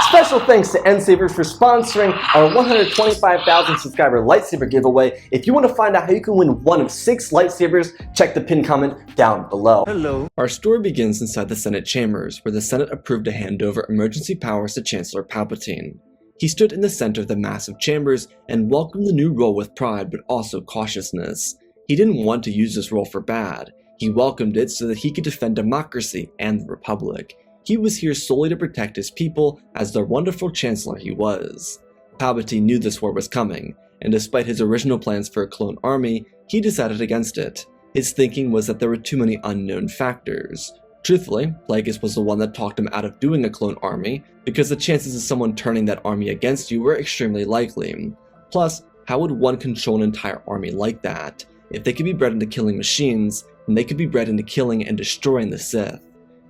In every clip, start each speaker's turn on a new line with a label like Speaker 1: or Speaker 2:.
Speaker 1: Special thanks to N-Savers for sponsoring our 125,000 subscriber lightsaber giveaway. If you want to find out how you can win one of 6 lightsabers, check the pinned comment down below.
Speaker 2: Hello.
Speaker 3: Our story begins inside the Senate chambers, where the Senate approved to hand over emergency powers to Chancellor Palpatine. He stood in the center of the massive chambers and welcomed the new role with pride but also cautiousness. He didn't want to use this role for bad. He welcomed it so that he could defend democracy and the Republic. He was here solely to protect his people as the wonderful chancellor he was. Palpatine knew this war was coming, and despite his original plans for a clone army, he decided against it. His thinking was that there were too many unknown factors. Truthfully, Plagueis was the one that talked him out of doing a clone army, because the chances of someone turning that army against you were extremely likely. Plus, how would one control an entire army like that? If they could be bred into killing machines, then they could be bred into killing and destroying the Sith.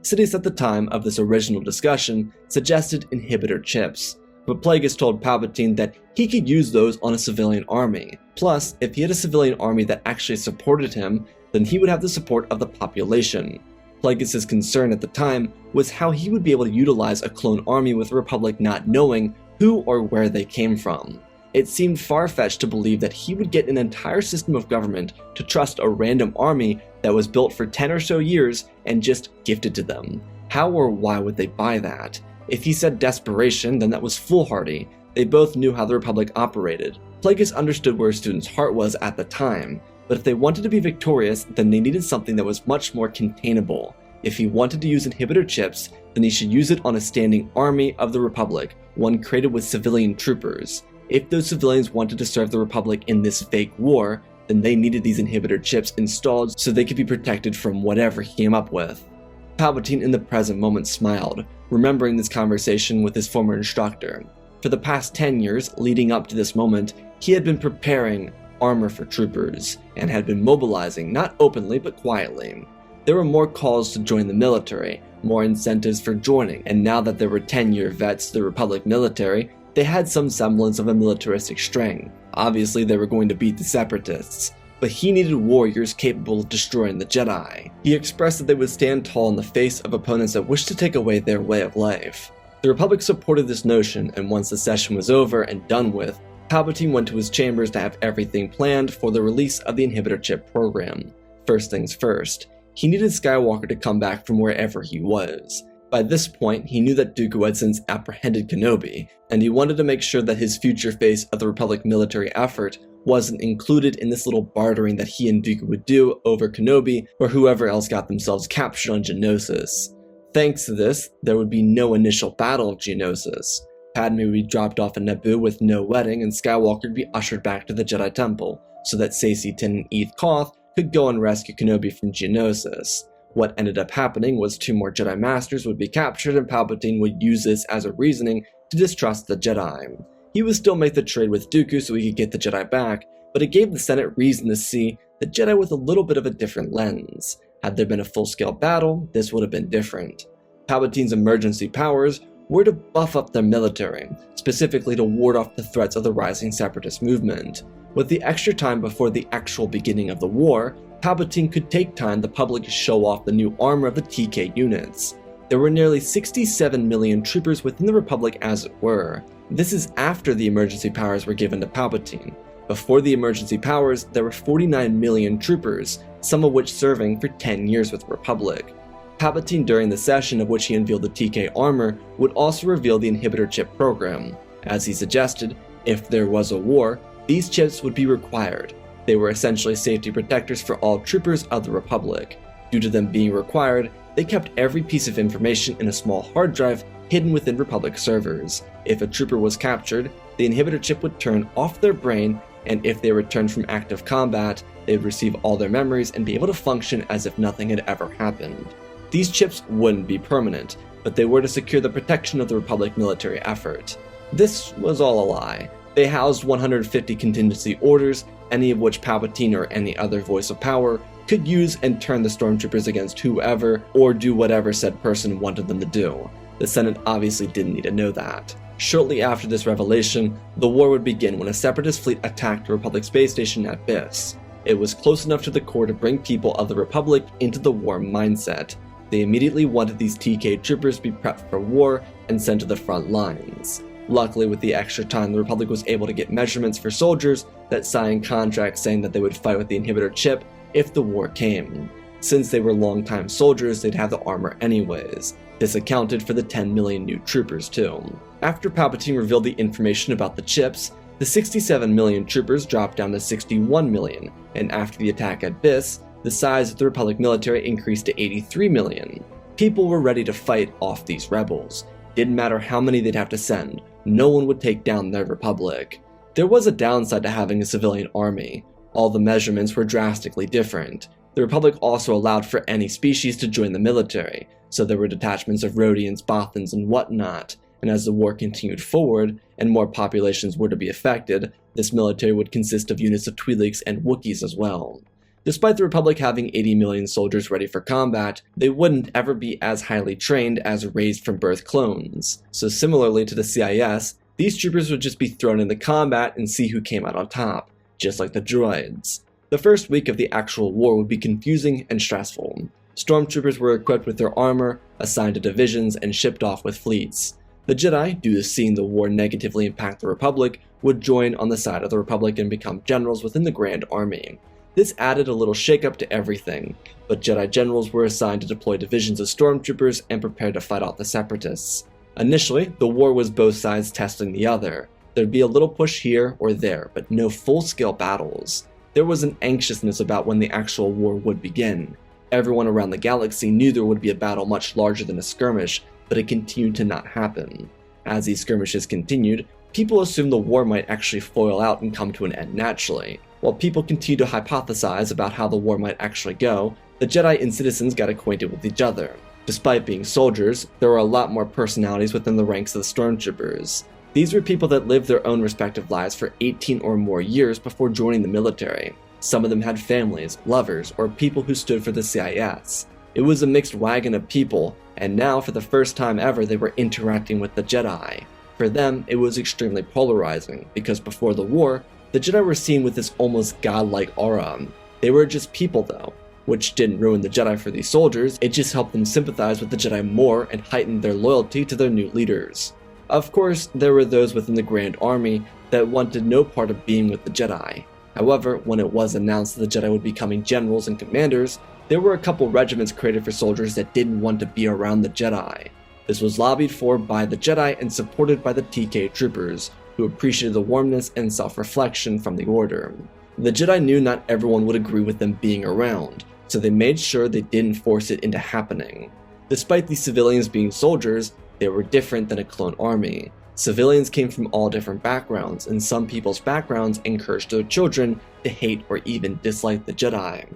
Speaker 3: Sidious at the time of this original discussion suggested inhibitor chips, but Plagueis told Palpatine that he could use those on a civilian army. Plus, if he had a civilian army that actually supported him, then he would have the support of the population. Plagueis' concern at the time was how he would be able to utilize a clone army with the Republic not knowing who or where they came from. It seemed far-fetched to believe that he would get an entire system of government to trust a random army that was built for 10 or so years and just gifted to them. How or why would they buy that? If he said desperation, then that was foolhardy. They both knew how the Republic operated. Plagueis understood where his student's heart was at the time, but if they wanted to be victorious, then they needed something that was much more containable. If he wanted to use inhibitor chips, then he should use it on a standing army of the Republic, one created with civilian troopers. If those civilians wanted to serve the Republic in this fake war, then they needed these inhibitor chips installed so they could be protected from whatever he came up with. Palpatine in the present moment smiled, remembering this conversation with his former instructor. For the past 10 years leading up to this moment, he had been preparing armor for troopers, and had been mobilizing, not openly but quietly. There were more calls to join the military, more incentives for joining, and now that there were 10-year vets to the Republic military, they had some semblance of a militaristic strength. Obviously they were going to beat the Separatists, but he needed warriors capable of destroying the Jedi. He expressed that they would stand tall in the face of opponents that wished to take away their way of life. The Republic supported this notion, and once the session was over and done with, Palpatine went to his chambers to have everything planned for the release of the inhibitor chip program. First things first, he needed Skywalker to come back from wherever he was. By this point, he knew that Dooku had since apprehended Kenobi, and he wanted to make sure that his future face of the Republic military effort wasn't included in this little bartering that he and Dooku would do over Kenobi or whoever else got themselves captured on Geonosis. Thanks to this, there would be no initial battle of Geonosis. Padme would be dropped off in Naboo with no wedding, and Skywalker would be ushered back to the Jedi Temple, so that Saesee Tiin and Eth Koth could go and rescue Kenobi from Geonosis. What ended up happening was 2 more Jedi Masters would be captured, and Palpatine would use this as a reasoning to distrust the Jedi. He would still make the trade with Dooku so he could get the Jedi back, but it gave the Senate reason to see the Jedi with a little bit of a different lens. Had there been a full-scale battle, this would have been different. Palpatine's emergency powers were to buff up their military, specifically to ward off the threats of the rising separatist movement. With the extra time before the actual beginning of the war, Palpatine could take time the public to show off the new armor of the TK units. There were nearly 67 million troopers within the Republic as it were. This is after the emergency powers were given to Palpatine. Before the emergency powers, there were 49 million troopers, some of which serving for 10 years with the Republic. Palpatine, during the session of which he unveiled the TK armor, would also reveal the inhibitor chip program. As he suggested, if there was a war, these chips would be required. They were essentially safety protectors for all troopers of the Republic. Due to them being required, they kept every piece of information in a small hard drive hidden within Republic servers. If a trooper was captured, the inhibitor chip would turn off their brain, and if they returned from active combat, they would receive all their memories and be able to function as if nothing had ever happened. These chips wouldn't be permanent, but they were to secure the protection of the Republic military effort. This was all a lie. They housed 150 contingency orders, any of which Palpatine or any other voice of power could use and turn the stormtroopers against whoever or do whatever said person wanted them to do. The Senate obviously didn't need to know that. Shortly after this revelation, the war would begin when a separatist fleet attacked the Republic space station at Biss. It was close enough to the core to bring people of the Republic into the war mindset. They immediately wanted these TK troopers to be prepped for war and sent to the front lines. Luckily, with the extra time, the Republic was able to get measurements for soldiers that signed contracts saying that they would fight with the inhibitor chip if the war came. Since they were longtime soldiers, they'd have the armor anyways. This accounted for the 10 million new troopers too. After Palpatine revealed the information about the chips, the 67 million troopers dropped down to 61 million, and after the attack at Biss, the size of the Republic military increased to 83 million. People were ready to fight off these rebels. Didn't matter how many they'd have to send, no one would take down their Republic. There was a downside to having a civilian army. All the measurements were drastically different. The Republic also allowed for any species to join the military, so there were detachments of Rhodians, Bothans, and whatnot, and as the war continued forward, and more populations were to be affected, this military would consist of units of Twi'leks and Wookiees as well. Despite the Republic having 80 million soldiers ready for combat, they wouldn't ever be as highly trained as raised-from-birth clones. So similarly to the CIS, these troopers would just be thrown into combat and see who came out on top, just like the droids. The first week of the actual war would be confusing and stressful. Stormtroopers were equipped with their armor, assigned to divisions, and shipped off with fleets. The Jedi, due to seeing the war negatively impact the Republic, would join on the side of the Republic and become generals within the Grand Army. This added a little shakeup to everything, but Jedi generals were assigned to deploy divisions of stormtroopers and prepare to fight off the Separatists. Initially, the war was both sides testing the other. There'd be a little push here or there, but no full-scale battles. There was an anxiousness about when the actual war would begin. Everyone around the galaxy knew there would be a battle much larger than a skirmish, but it continued to not happen. As these skirmishes continued, people assumed the war might actually foil out and come to an end naturally. While people continued to hypothesize about how the war might actually go, the Jedi and citizens got acquainted with each other. Despite being soldiers, there were a lot more personalities within the ranks of the stormtroopers. These were people that lived their own respective lives for 18 or more years before joining the military. Some of them had families, lovers, or people who stood for the CIS. It was a mixed wagon of people, and now for the first time ever they were interacting with the Jedi. For them, it was extremely polarizing, because before the war, the Jedi were seen with this almost godlike aura. They were just people though, which didn't ruin the Jedi for these soldiers, it just helped them sympathize with the Jedi more and heightened their loyalty to their new leaders. Of course, there were those within the Grand Army that wanted no part of being with the Jedi. However, when it was announced that the Jedi would be becoming generals and commanders, there were a couple regiments created for soldiers that didn't want to be around the Jedi. This was lobbied for by the Jedi and supported by the TK troopers, who appreciated the warmness and self-reflection from the Order. The Jedi knew not everyone would agree with them being around, so they made sure they didn't force it into happening. Despite these civilians being soldiers, they were different than a clone army. Civilians came from all different backgrounds, and some people's backgrounds encouraged their children to hate or even dislike the Jedi.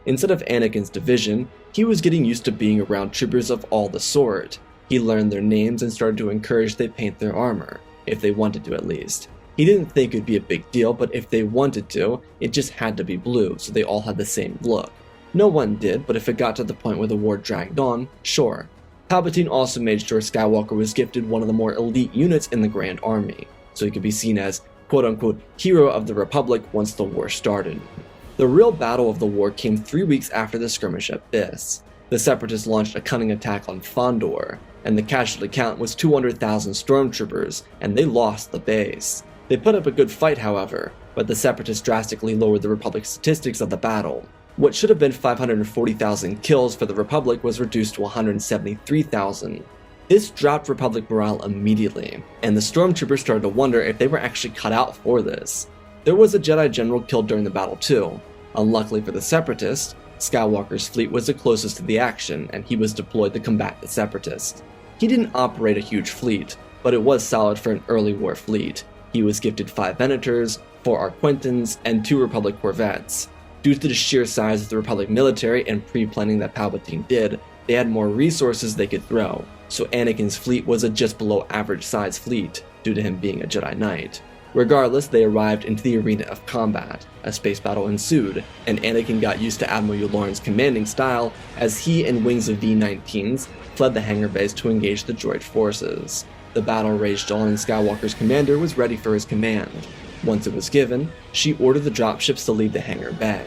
Speaker 3: Instead of Anakin's division, he was getting used to being around troopers of all the sort. He learned their names and started to encourage they paint their armor, if they wanted to at least. He didn't think it'd be a big deal, but if they wanted to, it just had to be blue, so they all had the same look. No one did, but if it got to the point where the war dragged on, sure. Palpatine also made sure Skywalker was gifted one of the more elite units in the Grand Army, so he could be seen as quote-unquote hero of the Republic once the war started. The real battle of the war came 3 weeks after the skirmish at Biss. The Separatists launched a cunning attack on Fondor, and the casualty count was 200,000 stormtroopers, and they lost the base. They put up a good fight, however, but the Separatists drastically lowered the Republic's statistics of the battle. What should have been 540,000 kills for the Republic was reduced to 173,000. This dropped Republic morale immediately, and the stormtroopers started to wonder if they were actually cut out for this. There was a Jedi general killed during the battle too. Unluckily for the Separatists, Skywalker's fleet was the closest to the action, and he was deployed to combat the Separatists. He didn't operate a huge fleet, but it was solid for an early war fleet. He was gifted 5 Venators, 4 Arquentins, and 2 Republic corvettes. Due to the sheer size of the Republic military and pre-planning that Palpatine did, they had more resources they could throw, so Anakin's fleet was a just below average size fleet, due to him being a Jedi Knight. Regardless, they arrived into the arena of combat. A space battle ensued, and Anakin got used to Admiral Yularen's commanding style as he and wings of V-19s fled the hangar base to engage the droid forces. The battle raged on and Skywalker's commander was ready for his command. Once it was given, she ordered the dropships to leave the hangar bay.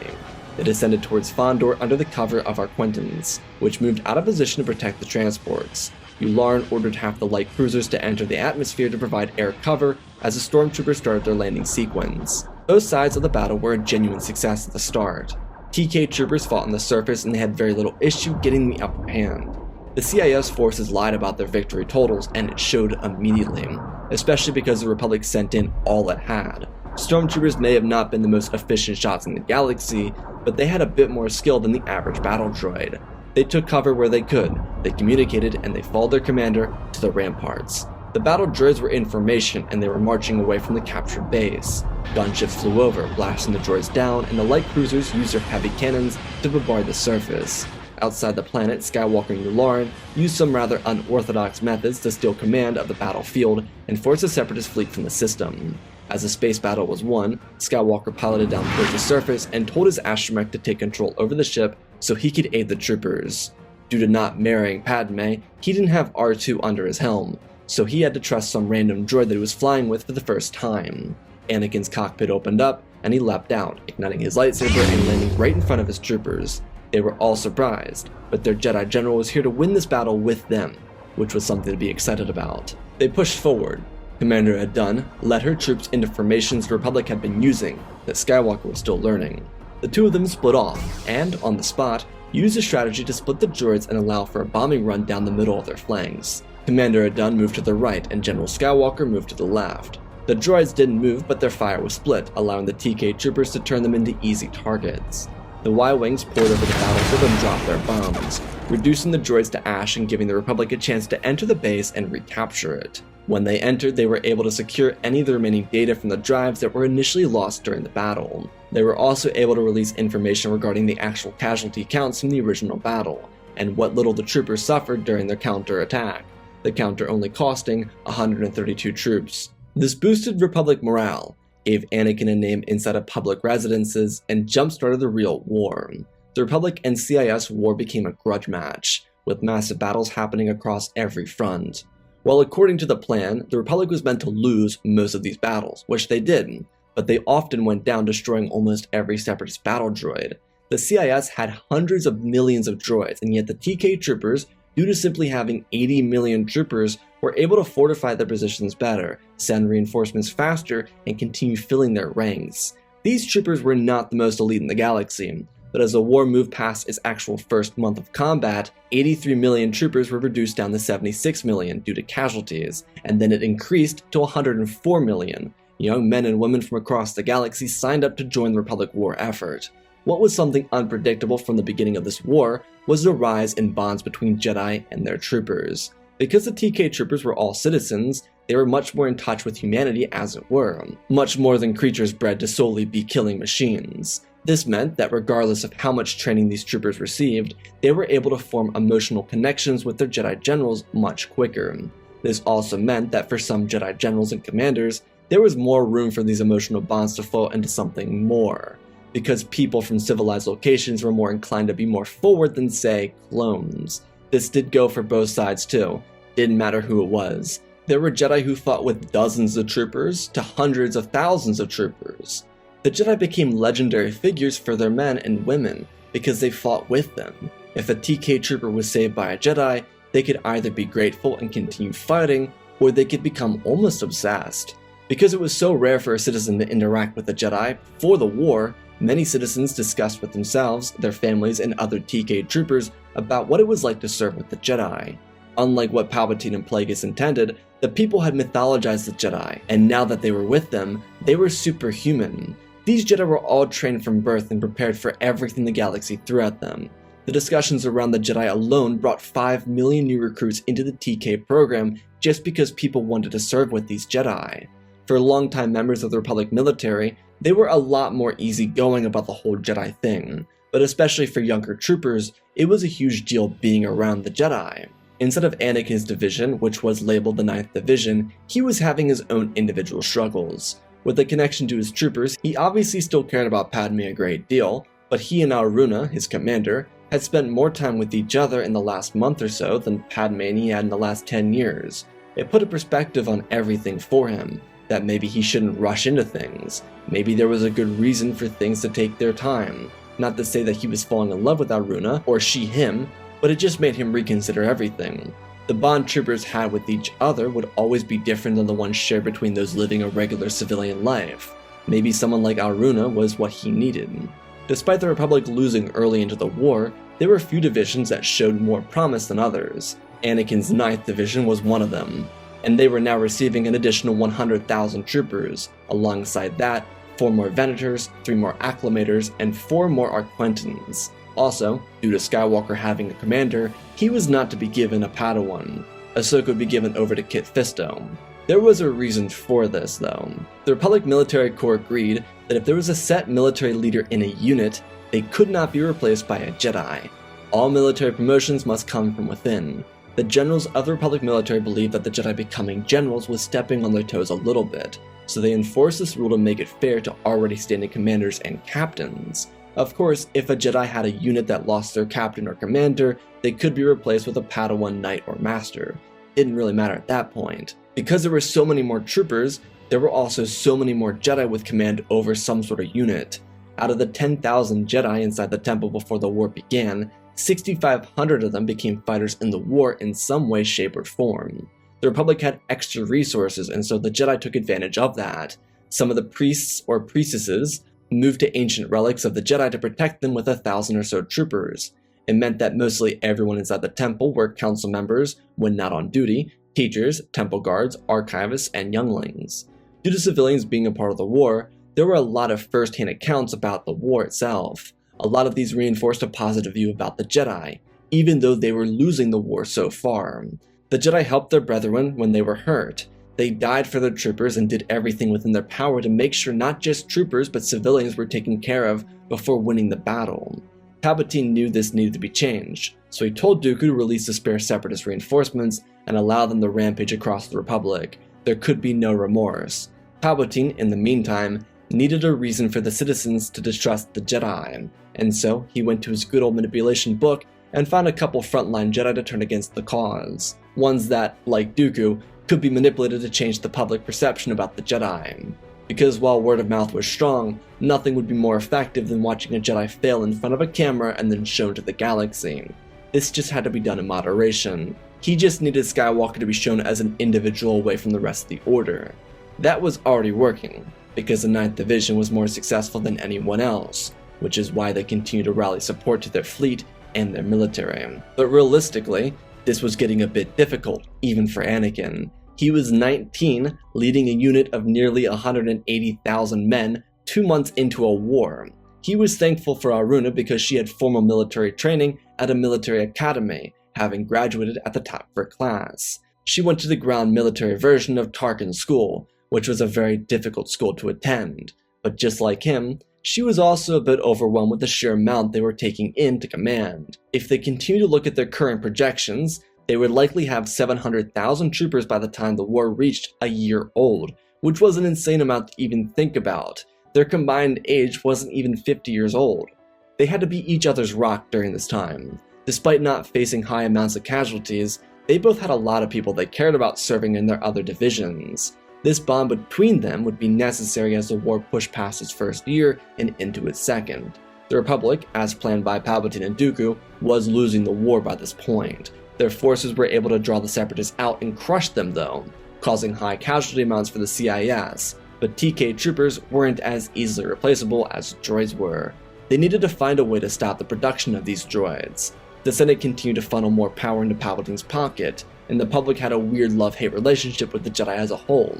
Speaker 3: They descended towards Fondor under the cover of Arquentans, which moved out of position to protect the transports. Yularen ordered half the light cruisers to enter the atmosphere to provide air cover as the stormtroopers started their landing sequence. Both sides of the battle were a genuine success at the start. TK troopers fought on the surface and they had very little issue getting the upper hand. The CIS forces lied about their victory totals, and it showed immediately, especially because the Republic sent in all it had. Stormtroopers may have not been the most efficient shots in the galaxy, but they had a bit more skill than the average battle droid. They took cover where they could, they communicated, and they followed their commander to the ramparts. The battle droids were in formation, and they were marching away from the captured base. Gunships flew over, blasting the droids down, and the light cruisers used their heavy cannons to bombard the surface. Outside the planet, Skywalker and Yularen used some rather unorthodox methods to steal command of the battlefield and force the Separatist fleet from the system. As the space battle was won, Skywalker piloted down towards the surface and told his astromech to take control over the ship so he could aid the troopers. Due to not marrying Padme, he didn't have R2 under his helm, so he had to trust some random droid that he was flying with for the first time. Anakin's cockpit opened up, and he leapt out, igniting his lightsaber and landing right in front of his troopers. They were all surprised, but their Jedi General was here to win this battle with them, which was something to be excited about. They pushed forward. Commander Adun led her troops into formations the Republic had been using, that Skywalker was still learning. The two of them split off, and, on the spot, used a strategy to split the droids and allow for a bombing run down the middle of their flanks. Commander Adun moved to the right, and General Skywalker moved to the left. The droids didn't move, but their fire was split, allowing the TK troopers to turn them into easy targets. The Y-Wings poured over the battlefield and dropped their bombs, reducing the droids to ash and giving the Republic a chance to enter the base and recapture it. When they entered, they were able to secure any of the remaining data from the drives that were initially lost during the battle. They were also able to release information regarding the actual casualty counts from the original battle, and what little the troopers suffered during their counter-attack, the counter only costing 132 troops. This boosted Republic morale, gave Anakin a name inside of public residences, and jump-started the real war. The Republic and CIS war became a grudge match, with massive battles happening across every front. While according to the plan, the Republic was meant to lose most of these battles, which they did, but they often went down destroying almost every Separatist battle droid. The CIS had hundreds of millions of droids, and yet the TK troopers, due to simply having 80 million troopers, were able to fortify their positions better, send reinforcements faster, and continue filling their ranks. These troopers were not the most elite in the galaxy, but as the war moved past its actual first month of combat, 83 million troopers were reduced down to 76 million due to casualties, and then it increased to 104 million. Young men and women from across the galaxy signed up to join the Republic war effort. What was something unpredictable from the beginning of this war was the rise in bonds between Jedi and their troopers. Because the TK troopers were all citizens, they were much more in touch with humanity as it were, much more than creatures bred to solely be killing machines. This meant that regardless of how much training these troopers received, they were able to form emotional connections with their Jedi generals much quicker. This also meant that for some Jedi generals and commanders, there was more room for these emotional bonds to flow into something more, because people from civilized locations were more inclined to be more forward than, say, clones. This did go for both sides too, didn't matter who it was. There were Jedi who fought with dozens of troopers to hundreds of thousands of troopers. The Jedi became legendary figures for their men and women because they fought with them. If a TK trooper was saved by a Jedi, they could either be grateful and continue fighting, or they could become almost obsessed. Because it was so rare for a citizen to interact with a Jedi before the war, many citizens discussed with themselves, their families, and other TK troopers about what it was like to serve with the Jedi. Unlike what Palpatine and Plagueis intended, the people had mythologized the Jedi, and now that they were with them, they were superhuman. These Jedi were all trained from birth and prepared for everything the galaxy threw at them. The discussions around the Jedi alone brought 5 million new recruits into the TK program just because people wanted to serve with these Jedi. For longtime members of the Republic military, they were a lot more easygoing about the whole Jedi thing, but especially for younger troopers, it was a huge deal being around the Jedi. Instead of Anakin's division, which was labeled the 9th Division, he was having his own individual struggles. With a connection to his troopers, he obviously still cared about Padme a great deal, but he and Aruna, his commander, had spent more time with each other in the last month or so than Padme and he had in the last 10 years. It put a perspective on everything for him, that maybe he shouldn't rush into things, maybe there was a good reason for things to take their time. Not to say that he was falling in love with Aruna, or she him, but it just made him reconsider everything. The bond troopers had with each other would always be different than the ones shared between those living a regular civilian life. Maybe someone like Aruna was what he needed. Despite the Republic losing early into the war, there were few divisions that showed more promise than others. Anakin's 9th Division was one of them, and they were now receiving an additional 100,000 troopers. Alongside that, 4 more Venators, 3 more Acclamators, and 4 more Arquentans. Also, due to Skywalker having a commander, he was not to be given a Padawan. Ahsoka would be given over to Kit Fisto. There was a reason for this, though. The Republic Military Corps agreed that if there was a set military leader in a unit, they could not be replaced by a Jedi. All military promotions must come from within. The generals of the Republic military believed that the Jedi becoming generals was stepping on their toes a little bit, so they enforced this rule to make it fair to already standing commanders and captains. Of course, if a Jedi had a unit that lost their captain or commander, they could be replaced with a Padawan, Knight, or Master. It didn't really matter at that point. Because there were so many more troopers, there were also so many more Jedi with command over some sort of unit. Out of the 10,000 Jedi inside the temple before the war began, 6,500 of them became fighters in the war in some way, shape, or form. The Republic had extra resources, and so the Jedi took advantage of that. Some of the priests or priestesses moved to ancient relics of the Jedi to protect them with 1,000 or so troopers. It meant that mostly everyone inside the temple were council members when not on duty, teachers, temple guards, archivists, and younglings. Due to civilians being a part of the war, there were a lot of first-hand accounts about the war itself. A lot of these reinforced a positive view about the Jedi, even though they were losing the war so far. The Jedi helped their brethren when they were hurt. They died for their troopers and did everything within their power to make sure not just troopers but civilians were taken care of before winning the battle. Palpatine knew this needed to be changed, so he told Dooku to release the spare Separatist reinforcements and allow them to rampage across the Republic. There could be no remorse. Palpatine, in the meantime, needed a reason for the citizens to distrust the Jedi, and so he went to his good old manipulation book and found a couple frontline Jedi to turn against the cause. Ones that, like Dooku, could be manipulated to change the public perception about the Jedi. Because while word of mouth was strong, nothing would be more effective than watching a Jedi fail in front of a camera and then shown to the galaxy. This just had to be done in moderation. He just needed Skywalker to be shown as an individual away from the rest of the Order. That was already working, because the 9th Division was more successful than anyone else, which is why they continue to rally support to their fleet and their military. But realistically, this was getting a bit difficult, even for Anakin. He was 19, leading a unit of nearly 180,000 men 2 months into a war. He was thankful for Aruna because she had formal military training at a military academy, having graduated at the top of her class. She went to the ground military version of Tarkin School, which was a very difficult school to attend. But just like him, she was also a bit overwhelmed with the sheer amount they were taking in to command. If they continue to look at their current projections, they would likely have 700,000 troopers by the time the war reached a year old, which was an insane amount to even think about. Their combined age wasn't even 50 years old. They had to be each other's rock during this time. Despite not facing high amounts of casualties, they both had a lot of people they cared about serving in their other divisions. This bond between them would be necessary as the war pushed past its first year and into its second. The Republic, as planned by Palpatine and Dooku, was losing the war by this point. Their forces were able to draw the Separatists out and crush them though, causing high casualty amounts for the CIS, but TK troopers weren't as easily replaceable as droids were. They needed to find a way to stop the production of these droids. The Senate continued to funnel more power into Palpatine's pocket, and the public had a weird love-hate relationship with the Jedi as a whole.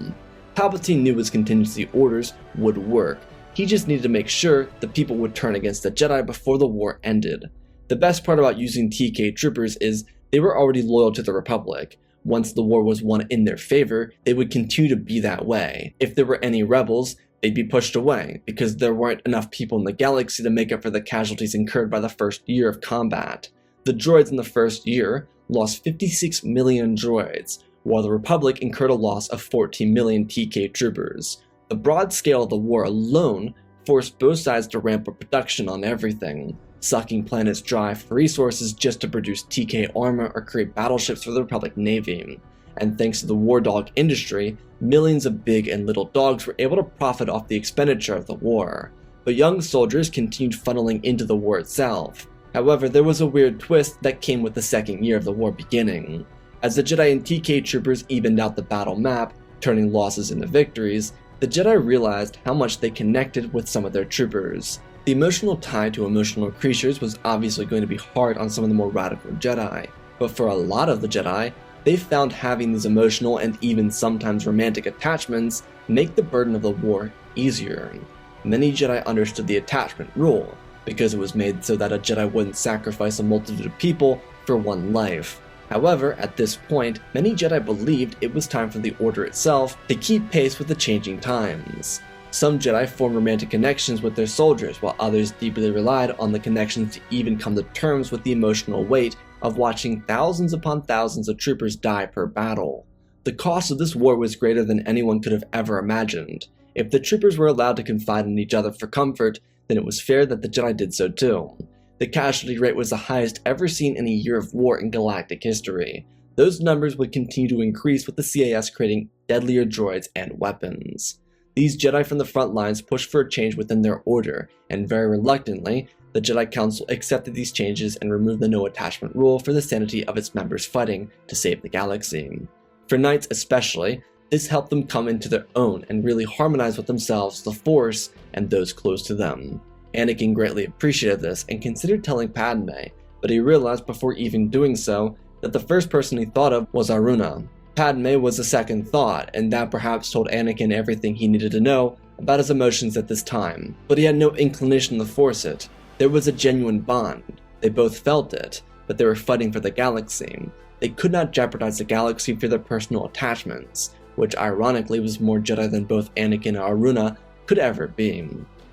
Speaker 3: Palpatine knew his contingency orders would work. He just needed to make sure the people would turn against the Jedi before the war ended. The best part about using TK troopers is they were already loyal to the Republic. Once the war was won in their favor, they would continue to be that way. If there were any rebels, they'd be pushed away, because there weren't enough people in the galaxy to make up for the casualties incurred by the first year of combat. The droids in the first year lost 56 million droids, while the Republic incurred a loss of 14 million TK troopers. The broad scale of the war alone forced both sides to ramp up production on everything, sucking planets dry for resources just to produce TK armor or create battleships for the Republic Navy. And thanks to the war dog industry, millions of big and little dogs were able to profit off the expenditure of the war. but young soldiers continued funneling into the war itself. However, there was a weird twist that came with the second year of the war beginning. As the Jedi and TK troopers evened out the battle map, turning losses into victories, the Jedi realized how much they connected with some of their troopers. The emotional tie to emotional creatures was obviously going to be hard on some of the more radical Jedi, but for a lot of the Jedi, they found having these emotional and even sometimes romantic attachments make the burden of the war easier. Many Jedi understood the attachment rule, because it was made so that a Jedi wouldn't sacrifice a multitude of people for one life. However, at this point, many Jedi believed it was time for the Order itself to keep pace with the changing times. Some Jedi formed romantic connections with their soldiers, while others deeply relied on the connections to even come to terms with the emotional weight of watching thousands upon thousands of troopers die per battle. The cost of this war was greater than anyone could have ever imagined. If the troopers were allowed to confide in each other for comfort, then it was fair that the Jedi did so too. The casualty rate was the highest ever seen in a year of war in galactic history. Those numbers would continue to increase with the CAS creating deadlier droids and weapons. These Jedi from the front lines pushed for a change within their order, and very reluctantly, the Jedi Council accepted these changes and removed the no attachment rule for the sanity of its members fighting to save the galaxy. For Knights especially, this helped them come into their own and really harmonize with themselves, the Force, and those close to them. Anakin greatly appreciated this and considered telling Padme, but he realized before even doing so that the first person he thought of was Aruna. Padme was a second thought, and that perhaps told Anakin everything he needed to know about his emotions at this time, but he had no inclination to force it. There was a genuine bond. They both felt it, but they were fighting for the galaxy. They could not jeopardize the galaxy for their personal attachments, which ironically was more Jedi than both Anakin and Aruna could ever be.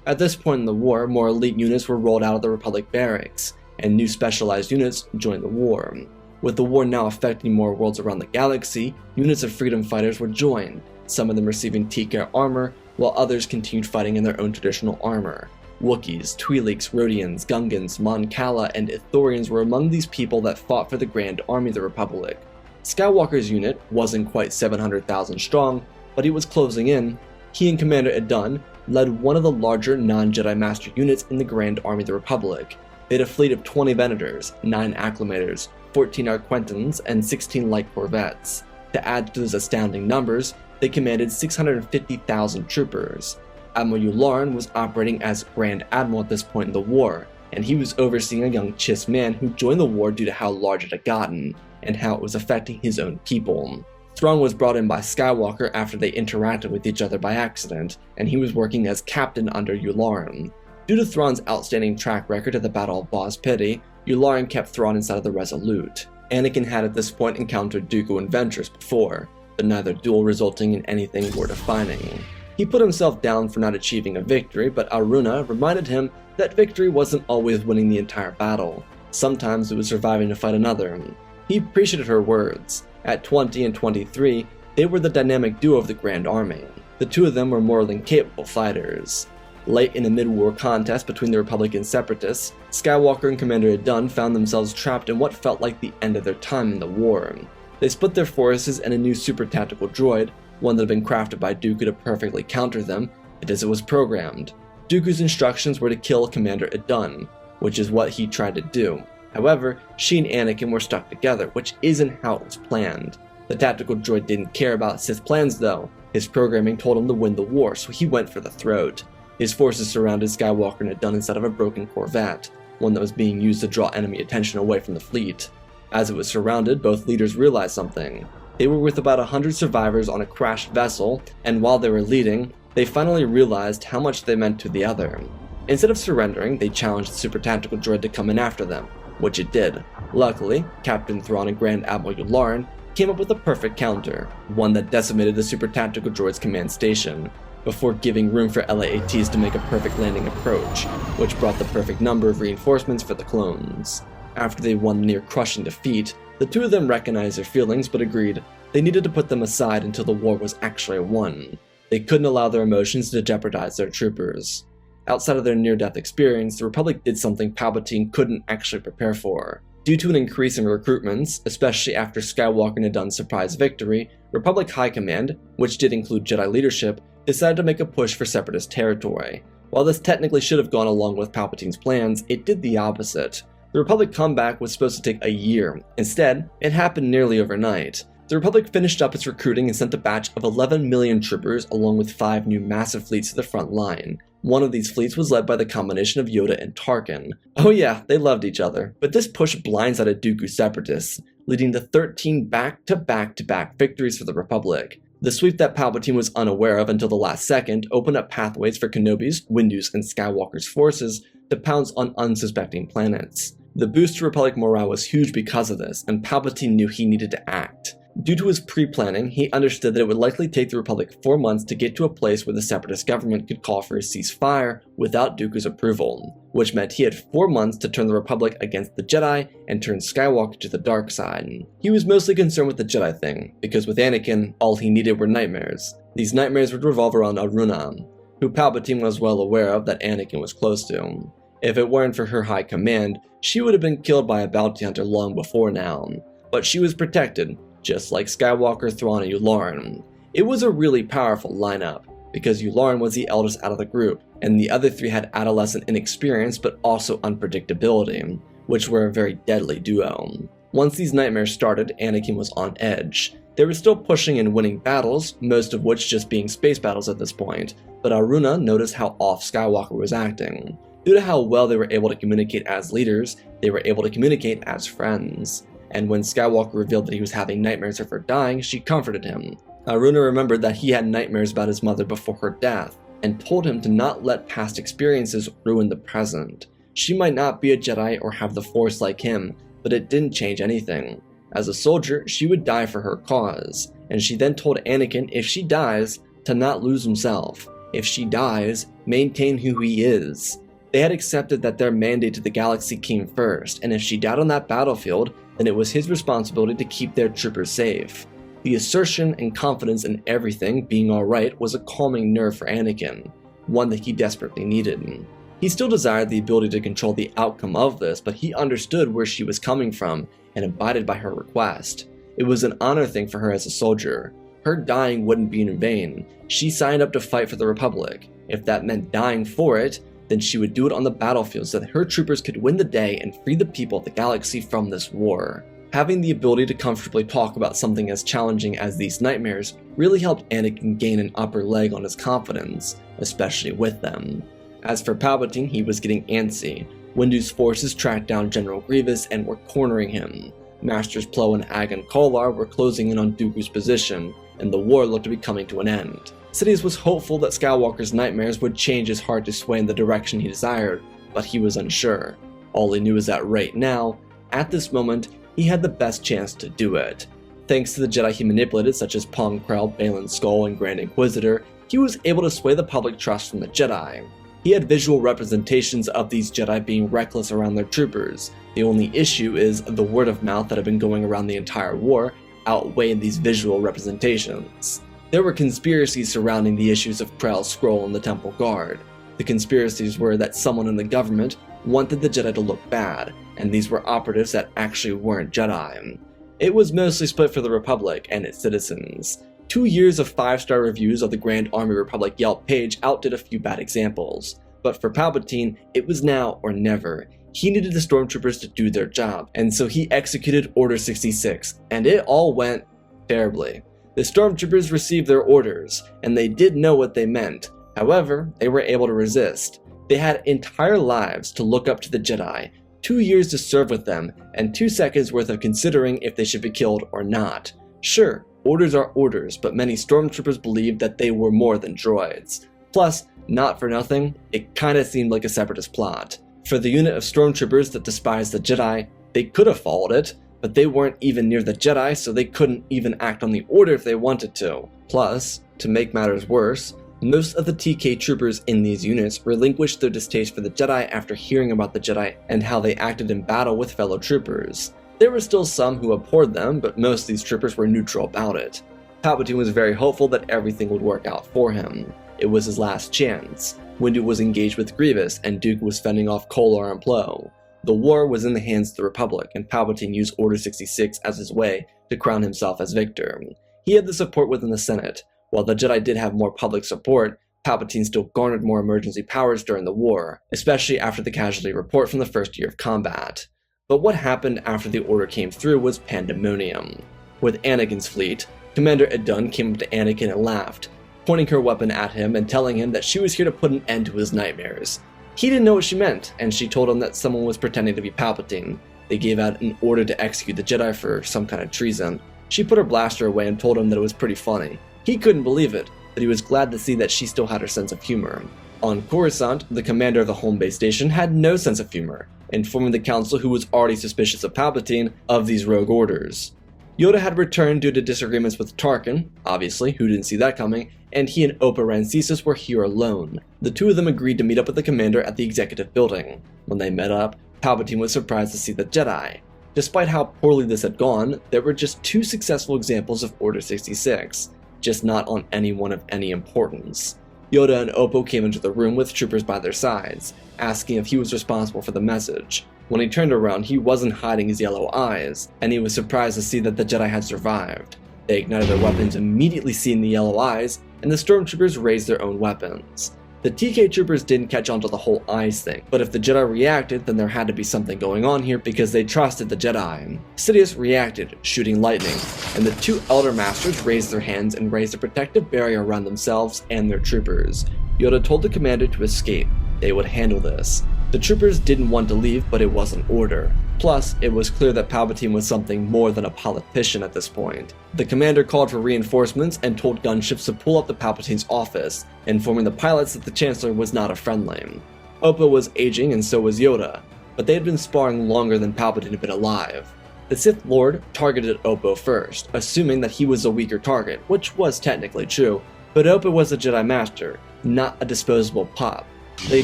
Speaker 3: At this point in the war, more elite units were rolled out of the Republic barracks, and new specialized units joined the war. With the war now affecting more worlds around the galaxy, units of freedom fighters were joined, some of them receiving TK armor, while others continued fighting in their own traditional armor. Wookiees, Twi'leks, Rodians, Gungans, Mon Cala, and Ithorians were among these people that fought for the Grand Army of the Republic. Skywalker's unit wasn't quite 700,000 strong, but he was closing in. He and Commander Adun led one of the larger non-Jedi Master units in the Grand Army of the Republic. They had a fleet of 20 Venators, 9 Acclamators, 14 Arquentans, and 16 light corvettes. To add to those astounding numbers, they commanded 650,000 troopers. Admiral Yularen was operating as Grand Admiral at this point in the war, and he was overseeing a young Chiss man who joined the war due to how large it had gotten, and how it was affecting his own people. Thrawn was brought in by Skywalker after they interacted with each other by accident, and he was working as captain under Yularen. Due to Thrawn's outstanding track record at the Battle of Boz Pity, Yularen kept Thrawn inside of the Resolute. Anakin had at this point encountered Dooku and Ventress before, but neither duel resulting in anything worth defining. He put himself down for not achieving a victory, but Aruna reminded him that victory wasn't always winning the entire battle. Sometimes it was surviving to fight another. He appreciated her words. At 20 and 23, they were the dynamic duo of the Grand Army. The two of them were more than capable fighters. Late in the mid-war contest between the Republic and Separatists, Skywalker and Commander Adun found themselves trapped in what felt like the end of their time in the war. They split their forces, and a new super tactical droid, one that had been crafted by Dooku to perfectly counter them, did as it was programmed. Dooku's instructions were to kill Commander Adun, which is what he tried to do. However, she and Anakin were stuck together, which isn't how it was planned. The tactical droid didn't care about Sith plans though. His programming told him to win the war, so he went for the throat. His forces surrounded Skywalker and Adun inside of a broken Corvette, one that was being used to draw enemy attention away from the fleet. As it was surrounded, both leaders realized something. They were with about 100 survivors on a crashed vessel, and while they were leading, they finally realized how much they meant to the other. Instead of surrendering, they challenged the super tactical droid to come in after them, which it did. Luckily, Captain Thrawn and Grand Admiral Yularen came up with a perfect counter, one that decimated the super tactical droid's command station, before giving room for LAATs to make a perfect landing approach, which brought the perfect number of reinforcements for the clones. After they won near crushing defeat, the two of them recognized their feelings but agreed they needed to put them aside until the war was actually won. They couldn't allow their emotions to jeopardize their troopers. Outside of their near-death experience, the Republic did something Palpatine couldn't actually prepare for. Due to an increase in recruitments, especially after Skywalker and Adun's surprise victory, Republic High Command, which did include Jedi leadership, decided to make a push for Separatist territory. While this technically should have gone along with Palpatine's plans, it did the opposite. The Republic comeback was supposed to take a year. Instead, it happened nearly overnight. The Republic finished up its recruiting and sent a batch of 11 million troopers along with 5 new massive fleets to the front line. One of these fleets was led by the combination of Yoda and Tarkin. Oh yeah, they loved each other. But this push blindsided Dooku separatists, leading to 13 back-to-back-to-back victories for the Republic. The sweep that Palpatine was unaware of until the last second opened up pathways for Kenobi's, Windu's, and Skywalker's forces to pounce on unsuspecting planets. The boost to Republic morale was huge because of this, and Palpatine knew he needed to act. Due to his pre-planning, he understood that it would likely take the Republic 4 months to get to a place where the Separatist government could call for a ceasefire without Dooku's approval, which meant he had 4 months to turn the Republic against the Jedi and turn Skywalker to the dark side. He was mostly concerned with the Jedi thing, because with Anakin, all he needed were nightmares. These nightmares would revolve around Aruna, who Palpatine was well aware of that Anakin was close to. If it weren't for her high command, she would have been killed by a bounty hunter long before now. But she was protected, just like Skywalker, Thrawn, and Yularen. It was a really powerful lineup, because Yularen was the eldest out of the group, and the other 3 had adolescent inexperience but also unpredictability, which were a very deadly duo. Once these nightmares started, Anakin was on edge. They were still pushing and winning battles, most of which just being space battles at this point, but Aruna noticed how off Skywalker was acting. Due to how well they were able to communicate as leaders, they were able to communicate as friends. And when Skywalker revealed that he was having nightmares of her dying, she comforted him. Aruna remembered that he had nightmares about his mother before her death, and told him to not let past experiences ruin the present. She might not be a Jedi or have the Force like him, but it didn't change anything. As a soldier, she would die for her cause, and she then told Anakin if she dies, to not lose himself. If she dies, maintain who he is. They had accepted that their mandate to the galaxy came first, and if she died on that battlefield, then it was his responsibility to keep their troopers safe. The assertion and confidence in everything being alright was a calming nerve for Anakin, one that he desperately needed. He still desired the ability to control the outcome of this, but he understood where she was coming from and abided by her request. It was an honor thing for her as a soldier. Her dying wouldn't be in vain. She signed up to fight for the Republic. If that meant dying for it, then she would do it on the battlefield so that her troopers could win the day and free the people of the galaxy from this war. Having the ability to comfortably talk about something as challenging as these nightmares really helped Anakin gain an upper leg on his confidence, especially with them. As for Palpatine, he was getting antsy. Windu's forces tracked down General Grievous and were cornering him. Masters Plo and Agan Kolar were closing in on Dooku's position, and the war looked to be coming to an end. Sidious was hopeful that Skywalker's nightmares would change his heart to sway in the direction he desired, but he was unsure. All he knew is that right now, at this moment, he had the best chance to do it. Thanks to the Jedi he manipulated, such as Pong Krell, Baylan Skoll, and Grand Inquisitor, he was able to sway the public trust from the Jedi. He had visual representations of these Jedi being reckless around their troopers. The only issue is the word of mouth that had been going around the entire war outweighed these visual representations. There were conspiracies surrounding the issues of Krell, Skrull, and the Temple Guard. The conspiracies were that someone in the government wanted the Jedi to look bad, and these were operatives that actually weren't Jedi. It was mostly split for the Republic and its citizens. 2 years of 5-star reviews of the Grand Army Republic Yelp page outdid a few bad examples, but for Palpatine, it was now or never. He needed the Stormtroopers to do their job, and so he executed Order 66, and it all went terribly. The Stormtroopers received their orders, and they did know what they meant. However, they were able to resist. They had entire lives to look up to the Jedi, 2 years to serve with them, and 2 seconds worth of considering if they should be killed or not. Sure, orders are orders, but many Stormtroopers believed that they were more than droids. Plus, not for nothing, it kinda seemed like a separatist plot. For the unit of Stormtroopers that despised the Jedi, they could have followed it, but they weren't even near the Jedi, so they couldn't even act on the order if they wanted to. Plus, to make matters worse, most of the TK troopers in these units relinquished their distaste for the Jedi after hearing about the Jedi and how they acted in battle with fellow troopers. There were still some who abhorred them, but most of these troopers were neutral about it. Palpatine was very hopeful that everything would work out for him. It was his last chance. Windu was engaged with Grievous, and Dooku was fending off Kolar and Plo. The war was in the hands of the Republic, and Palpatine used Order 66 as his way to crown himself as victor. He had the support within the Senate. While the Jedi did have more public support, Palpatine still garnered more emergency powers during the war, especially after the casualty report from the first year of combat. But what happened after the order came through was pandemonium. With Anakin's fleet, Commander Idun came up to Anakin and laughed, pointing her weapon at him and telling him that she was here to put an end to his nightmares. He didn't know what she meant, and she told him that someone was pretending to be Palpatine. They gave out an order to execute the Jedi for some kind of treason. She put her blaster away and told him that it was pretty funny. He couldn't believe it, but he was glad to see that she still had her sense of humor. On Coruscant, the commander of the home base station had no sense of humor, informing the council, who was already suspicious of Palpatine, of these rogue orders. Yoda had returned due to disagreements with Tarkin, obviously, who didn't see that coming, and he and Oppa Rancisis were here alone. The two of them agreed to meet up with the commander at the executive building. When they met up, Palpatine was surprised to see the Jedi. Despite how poorly this had gone, there were just 2 successful examples of Order 66, just not on anyone of any importance. Yoda and Oppo came into the room with troopers by their sides, asking if he was responsible for the message. When he turned around, he wasn't hiding his yellow eyes, and he was surprised to see that the Jedi had survived. They ignited their weapons, immediately seeing the yellow eyes, and the stormtroopers raised their own weapons. The TK troopers didn't catch on to the whole eyes thing, but if the Jedi reacted, then there had to be something going on here because they trusted the Jedi. Sidious reacted, shooting lightning, and the 2 Elder Masters raised their hands and raised a protective barrier around themselves and their troopers. Yoda told the commander to escape. They would handle this. The troopers didn't want to leave, but it was an order. Plus, it was clear that Palpatine was something more than a politician at this point. The commander called for reinforcements and told gunships to pull up to Palpatine's office, informing the pilots that the Chancellor was not a friendly. Oppa was aging and so was Yoda, but they had been sparring longer than Palpatine had been alive. The Sith Lord targeted Oppo first, assuming that he was a weaker target, which was technically true, but Oppa was a Jedi Master, not a disposable pup. They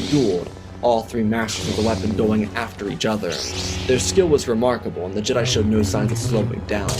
Speaker 3: dueled, all 3 masters of the weapon going after each other. Their skill was remarkable, and the Jedi showed no signs of slowing down.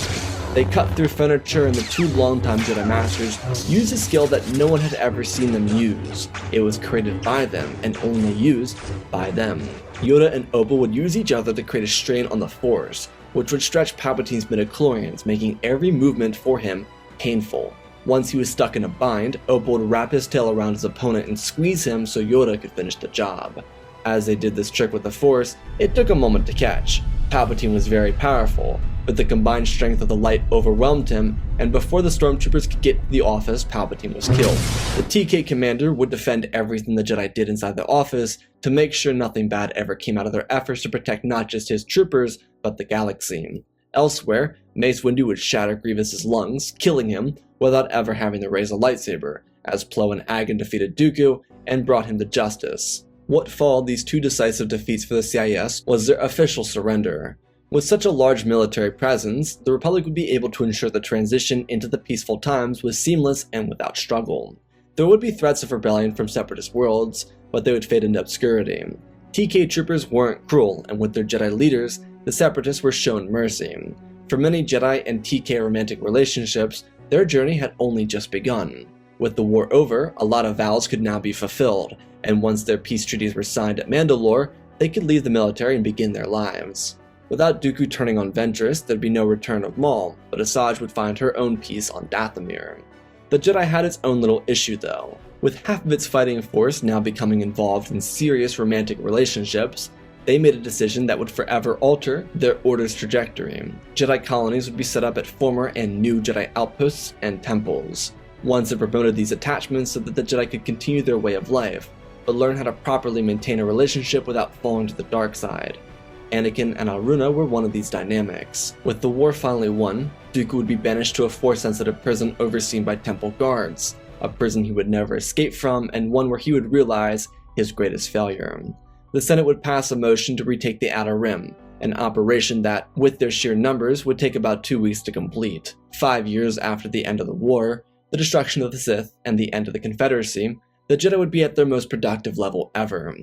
Speaker 3: They cut through furniture, and the 2 longtime Jedi Masters used a skill that no one had ever seen them use. It was created by them, and only used by them. Yoda and Oppa would use each other to create a strain on the Force, which would stretch Palpatine's midichlorians, making every movement for him painful. Once he was stuck in a bind, Oppa would wrap his tail around his opponent and squeeze him so Yoda could finish the job. As they did this trick with the Force, it took a moment to catch. Palpatine was very powerful, but the combined strength of the light overwhelmed him, and before the stormtroopers could get to the office, Palpatine was killed. The TK commander would defend everything the Jedi did inside the office to make sure nothing bad ever came out of their efforts to protect not just his troopers, but the galaxy. Elsewhere, Mace Windu would shatter Grievous's lungs, killing him, without ever having to raise a lightsaber, as Plo and Agan defeated Dooku and brought him to justice. What followed these 2 decisive defeats for the CIS was their official surrender. With such a large military presence, the Republic would be able to ensure the transition into the peaceful times was seamless and without struggle. There would be threats of rebellion from separatist worlds, but they would fade into obscurity. TK troopers weren't cruel, and with their Jedi leaders, the separatists were shown mercy. For many Jedi and TK romantic relationships, their journey had only just begun. With the war over, a lot of vows could now be fulfilled, and once their peace treaties were signed at Mandalore, they could leave the military and begin their lives. Without Dooku turning on Ventress, there'd be no return of Maul, but Asajj would find her own peace on Dathomir. The Jedi had its own little issue though. With half of its fighting force now becoming involved in serious romantic relationships, they made a decision that would forever alter their order's trajectory. Jedi colonies would be set up at former and new Jedi outposts and temples. Once it promoted these attachments so that the Jedi could continue their way of life, but learn how to properly maintain a relationship without falling to the dark side. Anakin and Alruna were one of these dynamics. With the war finally won, Dooku would be banished to a Force-sensitive prison overseen by temple guards, a prison he would never escape from, and one where he would realize his greatest failure. The Senate would pass a motion to retake the Outer Rim, an operation that, with their sheer numbers, would take about 2 weeks to complete. 5 years after the end of the war, the destruction of the Sith, and the end of the Confederacy, the Jedi would be at their most productive level ever.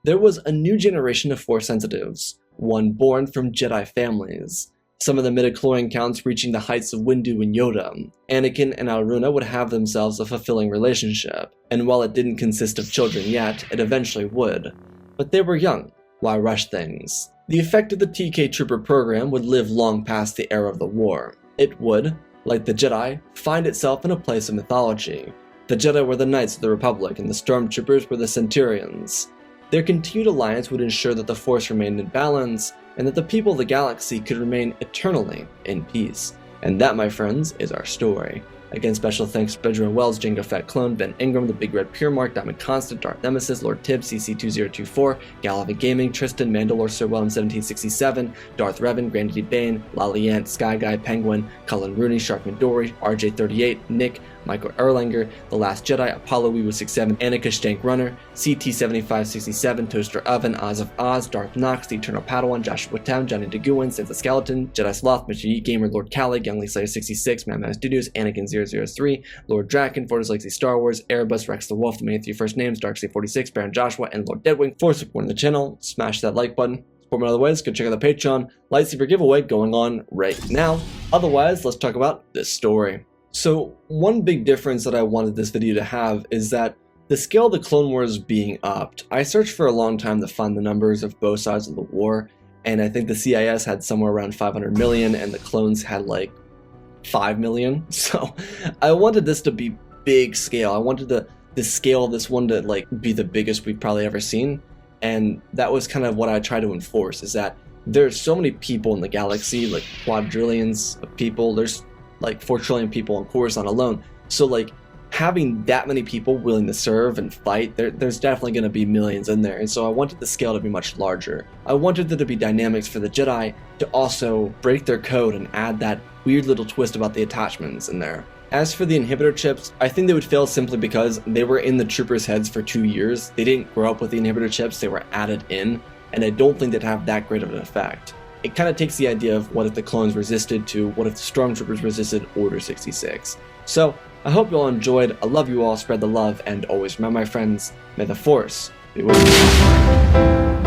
Speaker 3: There was a new generation of Force sensitives, one born from Jedi families. Some of the midichlorian counts reaching the heights of Windu and Yoda. Anakin and Alruna would have themselves a fulfilling relationship, and while it didn't consist of children yet, it eventually would. But they were young. Why rush things? The effect of the TK Trooper program would live long past the era of the war. It would, like the Jedi, find itself in a place of mythology. The Jedi were the Knights of the Republic, and the Stormtroopers were the Centurions. Their continued alliance would ensure that the Force remained in balance, and that the people of the galaxy could remain eternally in peace. And that, my friends, is our story. Again, special thanks to Benjamin Wells, Jango Fett Clone, Ben Ingram, The Big Red Pure Mark, Diamond Constant, Darth Nemesis, Lord Tibbs, CC2024, Galavan Gaming, Tristan, Mandalore Sir Willem 1767, Darth Revan, Grandy Bane, Laliant, Sky Guy, Penguin, Cullen Rooney, Shark Midori, RJ38, Nick, Michael Erlanger, The Last Jedi, Apollo Weewu 67, Annika Stank Runner, CT7567, Toaster Oven, Oz of Oz, Darth Nox, The Eternal Padawan, Joshua Town, Johnny DeGuin, Sansa Skeleton, Jedi Sloth, Mr. Yeet Gamer, Lord Callie, Youngly Slayer 66, Madman Studios, Anakin 003, Lord Draken, Fortis Legacy Star Wars, Erebus, Rex the Wolf, The Many Three First Names, Darkseid 46, Baron Joshua, and Lord Deadwing for supporting the channel. Smash that like button. Support me in other ways, go check out the Patreon lightsaber giveaway going on right now. Otherwise, let's talk about this story. So one big difference that I wanted this video to have is that the scale of the Clone Wars being upped. I searched for a long time to find the numbers of both sides of the war, and I think the CIS had somewhere around 500 million and the clones had like 5 million. So I wanted this to be big scale. I wanted the scale of this one to like be the biggest we've probably ever seen, and that was kind of what I tried to enforce, is that there's so many people in the galaxy, like quadrillions of people. There's like 4 trillion people on Coruscant alone. So like having that many people willing to serve and fight, there's definitely going to be millions in there. And so I wanted the scale to be much larger. I wanted there to be dynamics for the Jedi to also break their code and add that weird little twist about the attachments in there. As for the inhibitor chips, I think they would fail simply because they were in the troopers' heads for 2 years. They didn't grow up with the inhibitor chips, they were added in, and I don't think they'd have that great of an effect. It kind of takes the idea of what if the clones resisted to what if the Stormtroopers resisted Order 66. So, I hope you all enjoyed. I love you all, spread the love, and always remember, my friends, may the Force be with you.